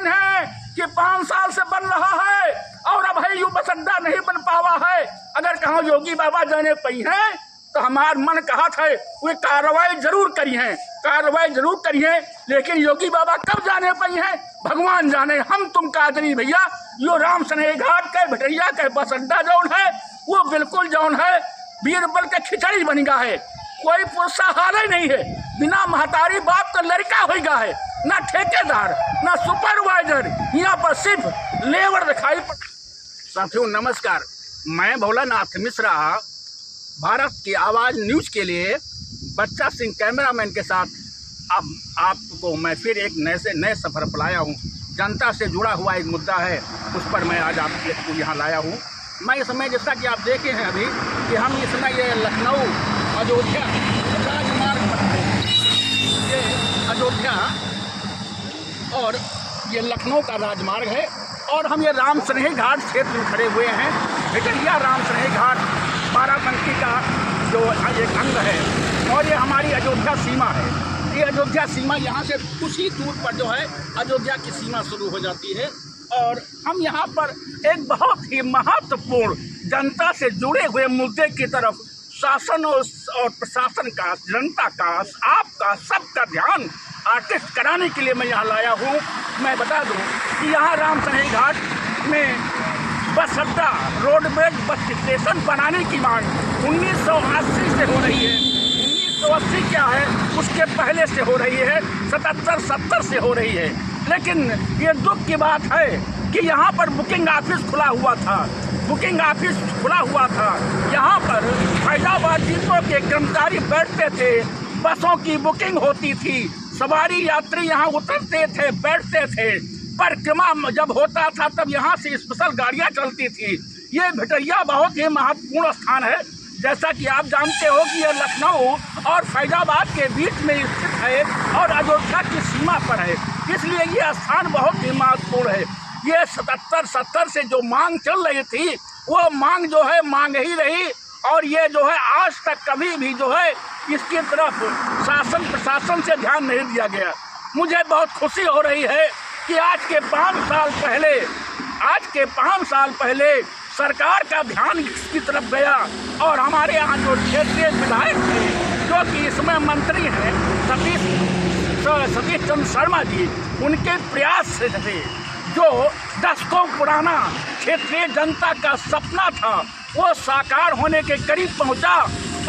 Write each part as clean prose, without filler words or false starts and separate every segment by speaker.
Speaker 1: Complain है कि 5 साल से बन रहा है और अब है यू बस अड्डा नहीं बन पावा है। अगर कहाँ योगी बाबा जाने पई हैं तो हमार मन कहा था वे कार्रवाई जरूर करी है, कार्रवाई जरूर करी है, लेकिन योगी बाबा कब जाने पई हैं भगवान जाने। हम तुम कादरी भैया यो राम सनेही घाट के भटैया के बस अड्डा जौन है वो बिल्कुल जौन है बीरबल के खिचड़ी बन गया है। कोई पुरुषाहार ही नहीं है, बिना महतारी बाप का लड़का हो गया है, ना ठेकेदार ना सुपरवाइजर, यहाँ पर सिर्फ लेबर दिखाई पड़। साथियों नमस्कार, मैं भोलानाथ मिश्रा भारत की आवाज़ न्यूज के लिए बच्चा सिंह कैमरामैन के साथ अब आपको मैं फिर एक नए सफ़र पर लाया हूँ। जनता से जुड़ा हुआ एक मुद्दा है, उस पर मैं आज आपको यहाँ लाया हूँ। मैं इस समय जैसा कि आप देखे हैं अभी कि हम इस समय ये लखनऊ अयोध्या राजमार्ग पर हैं। ये अयोध्या और ये लखनऊ का राजमार्ग है और हम ये राम सनेही घाट क्षेत्र में खड़े हुए हैं। भिटरिया राम सनेही घाट बाराबंकी का जो एक अंग है और ये हमारी अयोध्या सीमा है। ये अयोध्या सीमा यहाँ से कुछ ही दूर पर जो है अयोध्या की सीमा शुरू हो जाती है और हम यहाँ पर एक बहुत ही महत्वपूर्ण जनता से जुड़े हुए मुद्दे की तरफ शासन और प्रशासन का, जनता का, आपका सबका ध्यान आकृष्ट कराने के लिए मैं यहाँ लाया हूँ। मैं बता दूँ कि यहाँ राम सनेही घाट में बस अड्डा, रोडवेज बस स्टेशन बनाने की मांग 1980 से हो रही है। 1980 क्या है उसके पहले से हो रही है, 77-70 से हो रही है। लेकिन ये दुख की बात है कि यहाँ पर बुकिंग ऑफिस खुला हुआ था, बुकिंग ऑफिस खुला हुआ था। यहाँ पर फैजाबाद डिपो के कर्मचारी बैठते थे, बसों की बुकिंग होती थी, सवारी यात्री यहाँ उतरते थे, बैठते थे, परिक्रमा जब होता था तब यहाँ से स्पेशल गाड़ियाँ चलती थी। ये भिटरिया बहुत ही महत्वपूर्ण स्थान है, जैसा कि आप जानते हो कि ये लखनऊ और फैजाबाद के बीच में स्थित है और अयोध्या की सीमा पर है, इसलिए ये स्थान बहुत ही महत्वपूर्ण है। ये 77-70 से जो मांग चल रही थी वो मांग जो है मांग ही रही और ये जो है आज तक कभी भी जो है इसकी तरफ शासन प्रशासन से ध्यान नहीं दिया गया। मुझे बहुत खुशी हो रही है कि आज के 5 साल पहले सरकार का ध्यान इसकी तरफ गया और हमारे यहाँ जो क्षेत्रीय विधायक थे जो कि इसमें मंत्री हैं सतीश चंद्र शर्मा जी, उनके प्रयास से जो दशकों पुराना क्षेत्रीय जनता का सपना था वो साकार होने के करीब पहुंचा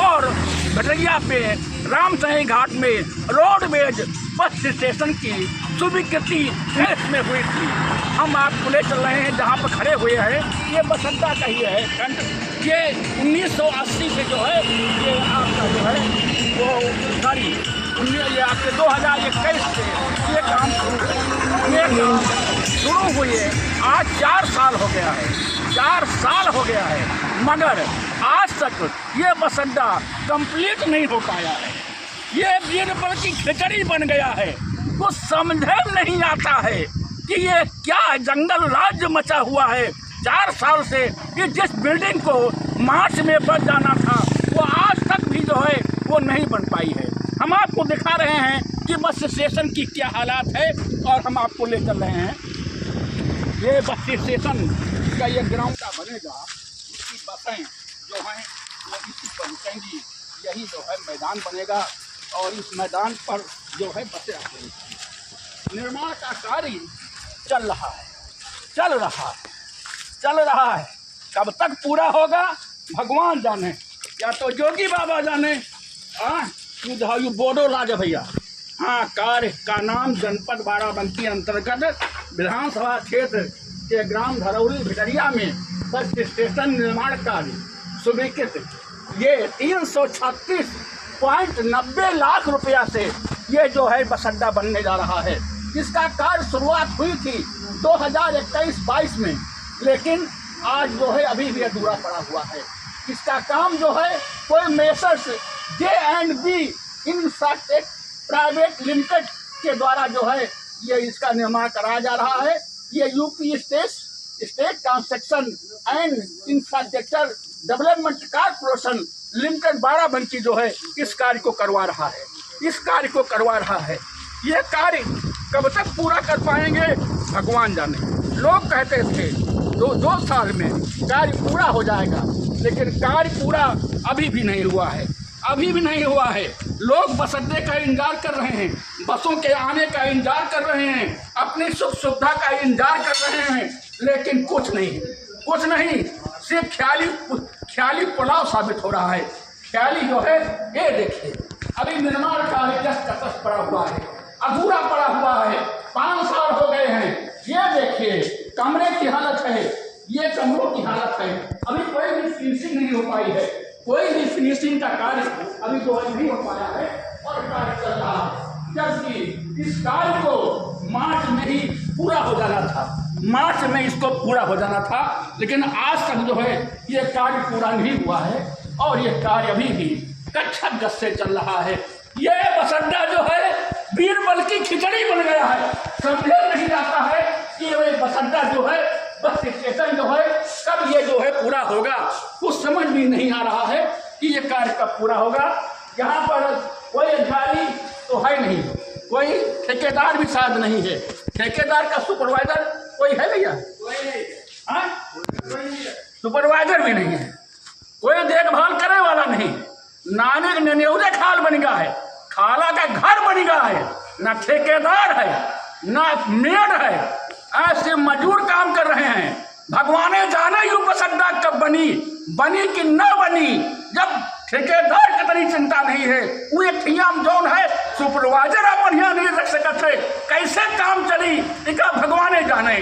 Speaker 1: और भिटरिया पे राम सनेही घाट में रोडवेज बस स्टेशन की स्वीकृति देश में हुई थी। हम आपको ले चल रहे हैं जहाँ पर खड़े हुए हैं, ये बस अड्डा का ही है खंड। ये 1980 से जो है ये आपका जो है वो ये आपके 2021 से ये काम शुरू हुई है। आज 4 साल हो गया है, 4 साल हो गया है, मगर आज तक ये बस अड्डा कंप्लीट नहीं हो पाया है। ये बीरबल की खिचड़ी बन गया है। कुछ समझ नहीं आता है कि ये क्या जंगल राज्य मचा हुआ है। 4 साल से ये जिस बिल्डिंग को मार्च में बन जाना था वो आज तक भी जो है वो नहीं बन पाई है। हम आपको दिखा रहे हैं कि बस स्टेशन की क्या हालात है और हम आपको ले चल रहे हैं। ये बस स्टेशन का ये ग्राउंड का बनेगा, इसकी बसें जो हैं वो इसी पर रुकेंगी, यही जो है मैदान बनेगा और इस मैदान पर जो है बसें आएंगी। निर्माण का कार्य चल रहा है, कब तक पूरा होगा भगवान जाने, या तो योगी बाबा जाने। यू बोडो लागे भैया। हाँ, कार्य का नाम जनपद बाराबंकी अंतर्गत विधानसभा क्षेत्र के ग्राम धरौली भिटरिया में बस स्टेशन निर्माण कार्य स्वीकृत। ये 336.90 लाख रुपया से ये जो है बस अड्डा बनने जा रहा है। इसका कार्य शुरुआत हुई थी 2021-22 में, लेकिन आज जो है अभी भी अधूरा पड़ा हुआ है। इसका काम जो है कोई messrs J&B Infratech private limited के द्वारा जो है ये इसका निर्माण कराया जा रहा है। ये UP state construction and infrastructure development corporation limited Barabanki जो है इस कार्य को करवा रहा है। ये कार्य कब तक पूरा कर पाएंगे भगवान जाने। लोग कहते थे दो साल में कार्य पूरा हो जाएगा, लेकिन कार्य पूरा अभी भी नहीं हुआ है, अभी भी नहीं हुआ है। लोग बस अड्डे का इंतजार कर रहे हैं, बसों के आने का इंतजार कर रहे हैं, अपनी सुख सुविधा का इंतजार कर रहे हैं, लेकिन कुछ नहीं, सिर्फ ख्याली पुलाव साबित हो रहा है। ख्याली जो है, ये देखिए अभी निर्माण कार्य जस्ट तस पड़ा हुआ है, अधूरा पड़ा हुआ है, 5 साल हो गए हैं। ये देखिए कमरे की हालत है, ये कमरों की हालत है, अभी कोई भी फिनिशिंग नहीं हो पाई है, कोई भी फिनिशिंग का कार्य अभी तो नहीं हो पाया है और कार्य चल रहा है। जबकि इस कार्य को मार्च में ही पूरा हो जाना था, मार्च में इसको पूरा हो जाना था, लेकिन आज तक जो है ये कार्य पूरा नहीं हुआ है और ये कार्य अभी भी कच्चा गस से चल रहा है। ये बस अड्डा जो है बीरबल की खिचड़ी बन गया है। समझा नहीं जाता है कि ये बस अड्डा जो है, बस स्टेशन जो है, कब ये जो है पूरा होगा, कुछ समझ भी नहीं आ रहा है कि ये कार्य कब पूरा होगा। यहाँ पर कोई अधिकारी तो है नहीं, कोई ठेकेदार भी शायद नहीं है, ठेकेदार का सुपरवाइजर कोई है भैया? सुपरवाइजर भी नहीं है, कोई देखभाल करने वाला नहीं। नानी नन्यौरे खाल बन गया है, खाला का घर बन गया है, ना ठेकेदार है ना मेड है, ऐसे मजदूर काम कर रहे हैं। भगवाने जाने यूं बस अड्डा कब बनी कि न बनी, जब ठेकेदार की तनी चिंता नहीं है, वो एक जोन है, सुपरवाइजर आप बढ़िया नहीं रख सकते है, कैसे काम चली इसका भगवाने जाने।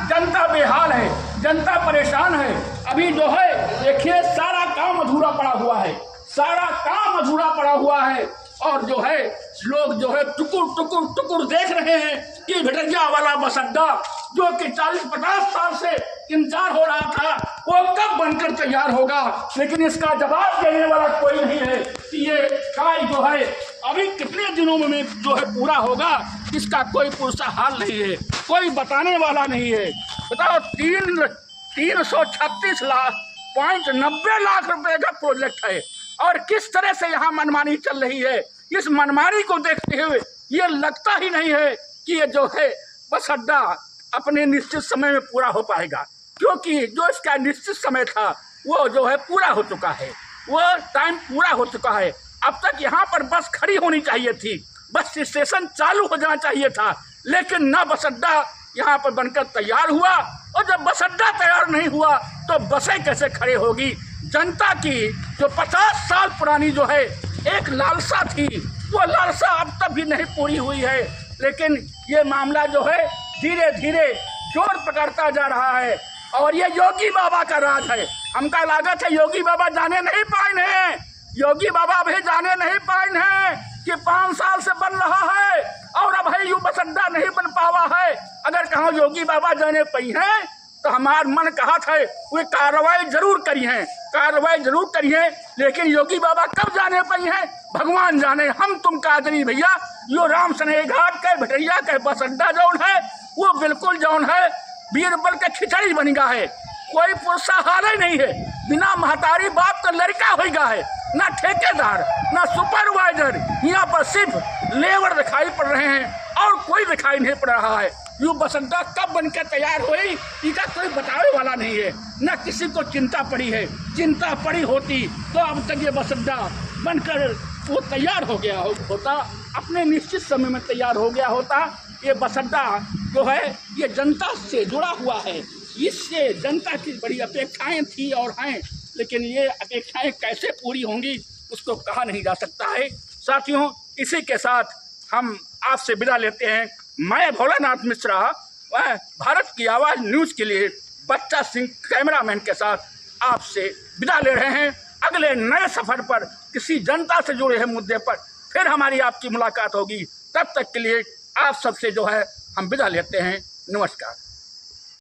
Speaker 1: जनता बेहाल है, जनता परेशान है। अभी जो है देखिए सारा काम अधूरा पड़ा हुआ है, सारा काम अधूरा पड़ा हुआ है और जो है लोग जो है टुकुर देख रहे हैं कि भेटरिया वाला बस अड्डा जो कि 40-50 साल से इंतजार हो रहा था, वो कब बनकर तैयार होगा। लेकिन इसका जवाब देने वाला कोई नहीं है कि ये कार्य जो है अभी कितने दिनों में जो है पूरा होगा, इसका कोई पुरसा हाल नहीं है, कोई बताने वाला नहीं है। बताओ 336.90 लाख रुपए का प्रोजेक्ट है और किस तरह से यहाँ मनमानी चल रही है। इस मनमानी को देखते हुए ये लगता ही नहीं है कि ये जो है बस अड्डा अपने निश्चित समय में पूरा हो पाएगा, क्योंकि जो इसका निश्चित समय था वो जो है पूरा हो चुका है, वो टाइम पूरा हो चुका है। अब तक यहाँ पर बस खड़ी होनी चाहिए थी, बस स्टेशन चालू हो जाना चाहिए था, लेकिन न बस अड्डा यहाँ पर बनकर तैयार हुआ और जब बस अड्डा तैयार नहीं हुआ तो बसें कैसे खड़े होगी। जनता की जो 50 साल पुरानी जो है एक लालसा थी, वो लालसा अब तक भी नहीं पूरी हुई है। लेकिन ये मामला जो है धीरे धीरे जोर पकड़ता जा रहा है और ये योगी बाबा का राज है। हमका लागत है योगी बाबा जाने नहीं पाए हैं, योगी बाबा भी जाने नहीं पाए हैं कि 5 साल से बन रहा है और अब है यूं बस अड्डा नहीं बन पावा है। अगर कहाँ योगी बाबा जाने पाई हैं तो हमार मन कहा था वे कार्रवाई जरूर करी है, कार्रवाई जरूर करी है, लेकिन योगी बाबा कब जाने पाई हैं भगवान जाने। हम तुम कादरी भैया, यो राम सने घाट के भेटरिया के बस अड्डा जौन है वो बिल्कुल जौन है बीरबल के खिचड़ी बन गया है, कोई पुरसा हाल ही नहीं है। बिना महतारी बाप का लड़का हो गया है, ना ठेकेदार ना सुपरवाइजर, यहाँ पर सिर्फ लेबर दिखाई पड़ रहे हैं और कोई दिखाई नहीं पड़ रहा है। यूँ बस अड्डा कब बनकर तैयार हुई इसका कोई बताने वाला नहीं है, न किसी को चिंता पड़ी है। चिंता पड़ी होती तो अब तक ये बस अड्डा बनकर वो तैयार हो गया होता, अपने निश्चित समय में तैयार हो गया होता। ये बस अड्डा जो है ये जनता से जुड़ा हुआ है, इससे जनता की बड़ी अपेक्षाएं थी और हैं, लेकिन ये अपेक्षाएं कैसे पूरी होंगी उसको कहा नहीं जा सकता है। साथियों, इसी के साथ हम आपसे विदा लेते हैं। मैं भोलानाथ मिश्रा, वह भारत की आवाज़ न्यूज़ के लिए बच्चा सिंह कैमरामैन के साथ आपसे विदा ले रहे हैं। अगले नए सफ़र पर किसी जनता से जुड़े हुए मुद्दे पर फिर हमारी आपकी मुलाकात होगी। तब तक के लिए आप सबसे जो है हम विदा लेते हैं। नमस्कार।